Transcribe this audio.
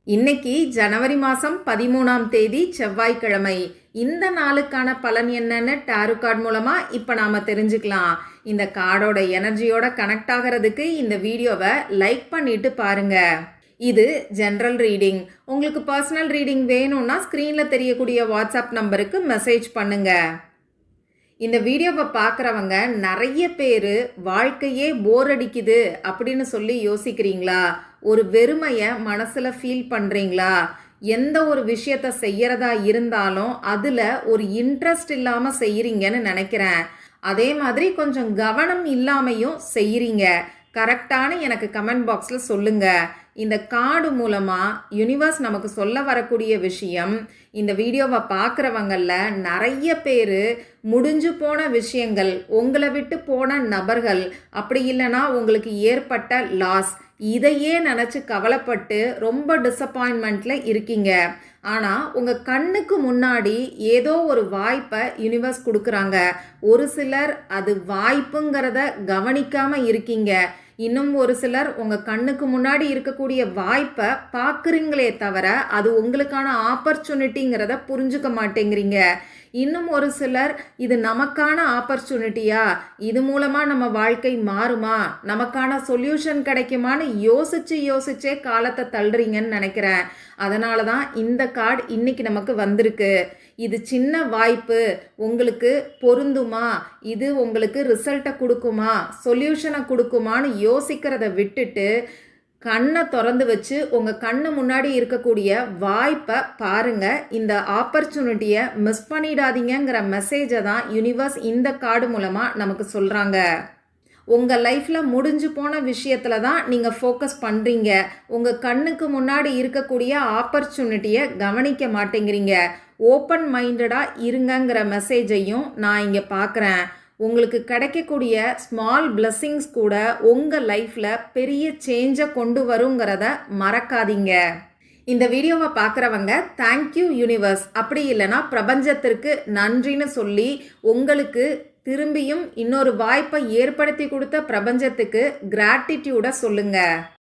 இன்னைக்கு ஜனவரி மாதம் 13ஆம் தேதி செவ்வாய்க்கிழமை. இந்த நாளுக்கான பலன் என்னன்னு டாரோ கார்டு மூலமாக இப்போ நாம் தெரிஞ்சுக்கலாம். இந்த கார்டோட எனர்ஜியோட கனெக்ட் ஆகிறதுக்கு இந்த வீடியோவை லைக் பண்ணிட்டு பாருங்க. இது ஜென்ரல் ரீடிங். உங்களுக்கு பர்சனல் ரீடிங் வேணும்னா ஸ்க்ரீனில் தெரியக்கூடிய வாட்ஸ்அப் நம்பருக்கு மெசேஜ் பண்ணுங்க. இந்த வீடியோவை பார்க்குறவங்க நிறைய பேர் வாழ்க்கையே போர் அடிக்குது அப்படின்னு சொல்லி யோசிக்கிறீங்களா? ஒரு வெறுமையை மனசில் ஃபீல் பண்ணுறீங்களா? எந்த ஒரு விஷயத்த செய்யறதா இருந்தாலும் அதில் ஒரு இன்ட்ரெஸ்ட் இல்லாமல் செய்கிறீங்கன்னு நினைக்கிறேன். அதே மாதிரி கொஞ்சம் கவனம் இல்லாமையும் செய்கிறீங்க. கரெக்டான எனக்கு கமெண்ட் பாக்ஸில் சொல்லுங்கள். இந்த கார்டு மூலமாக யூனிவர்ஸ் நமக்கு சொல்ல வரக்கூடிய விஷயம், இந்த வீடியோவை பார்க்குறவங்களில் நிறைய பேர் முடிஞ்சு போன விஷயங்கள், உங்களை விட்டு போன நபர்கள், அப்படி இல்லைன்னா உங்களுக்கு ஏற்பட்ட லாஸ், இதையே நினச்சி கவலைப்பட்டு ரொம்ப டிசப்பாயின்மெண்ட்டில் இருக்கீங்க. ஆனால் உங்கள் கண்ணுக்கு முன்னாடி ஏதோ ஒரு வாய்ப்பை யூனிவர்ஸ் கொடுக்குறாங்க. ஒரு சிலர் அது வாய்ப்புங்கிறத கவனிக்காமல் இருக்கீங்க. இன்னும் ஒரு சிலர் உங்கள் கண்ணுக்கு முன்னாடி இருக்கக்கூடிய வாய்ப்பை பார்க்குறீங்களே தவிர அது உங்களுக்கான ஆப்பர்ச்சுனிட்டிங்கிறத புரிஞ்சுக்க மாட்டேங்கிறீங்க. இன்னும் ஒரு சிலர் இது நமக்கான ஆப்பர்ச்சுனிட்டியா, இது மூலமாக நம்ம வாழ்க்கை மாறுமா, நமக்கான சொல்யூஷன் கிடைக்குமான்னு யோசிச்சே காலத்தை தள்ளுறீங்கன்னு நினைக்கிறேன். அதனால தான் இந்த கார்டு இன்னைக்கு நமக்கு வந்திருக்கு. இது சின்ன வாய்ப்பு, உங்களுக்கு பொருந்துமா, இது உங்களுக்கு ரிசல்ட்டை கொடுக்குமா, சொல்யூஷனை கொடுக்குமான்னு யோசிக்கிறத விட்டுட்டு கண்ணை திறந்து வச்சு உங்கள் கண்ணு முன்னாடி இருக்கக்கூடிய வாய்ப்பை பாருங்கள். இந்த ஆப்பர்ச்சுனிட்டியை மிஸ் பண்ணிடாதீங்கிற மெசேஜை தான் யூனிவர்ஸ் இந்த கார்டு மூலமாக நமக்கு சொல்கிறாங்க. உங்கள் லைஃப்பில் முடிஞ்சு போன விஷயத்தில் தான் நீங்கள் ஃபோக்கஸ் பண்ணுறீங்க. உங்கள் கண்ணுக்கு முன்னாடி இருக்கக்கூடிய ஆப்பர்ச்சுனிட்டியை கவனிக்க மாட்டேங்கிறீங்க. ஓப்பன் மைண்டடாக இருங்கங்கிற மெசேஜையும் நான் இங்கே பார்க்குறேன். உங்களுக்கு கிடைக்கக்கூடிய ஸ்மால் பிளெஸ்ஸிங்ஸ் கூட உங்கள் லைஃப்பில் பெரிய சேஞ்சை கொண்டு வருங்கிறத மறக்காதீங்க. இந்த வீடியோவை பார்க்குறவங்க தேங்க்யூ யூனிவர்ஸ், அப்படி இல்லைன்னா பிரபஞ்சத்திற்கு நன்றின்னு சொல்லி உங்களுக்கு திரும்பியும் இன்னொரு வாய்ப்பை ஏற்படுத்தி கொடுத்த பிரபஞ்சத்துக்கு கிராட்டிடியூடை சொல்லுங்கள்.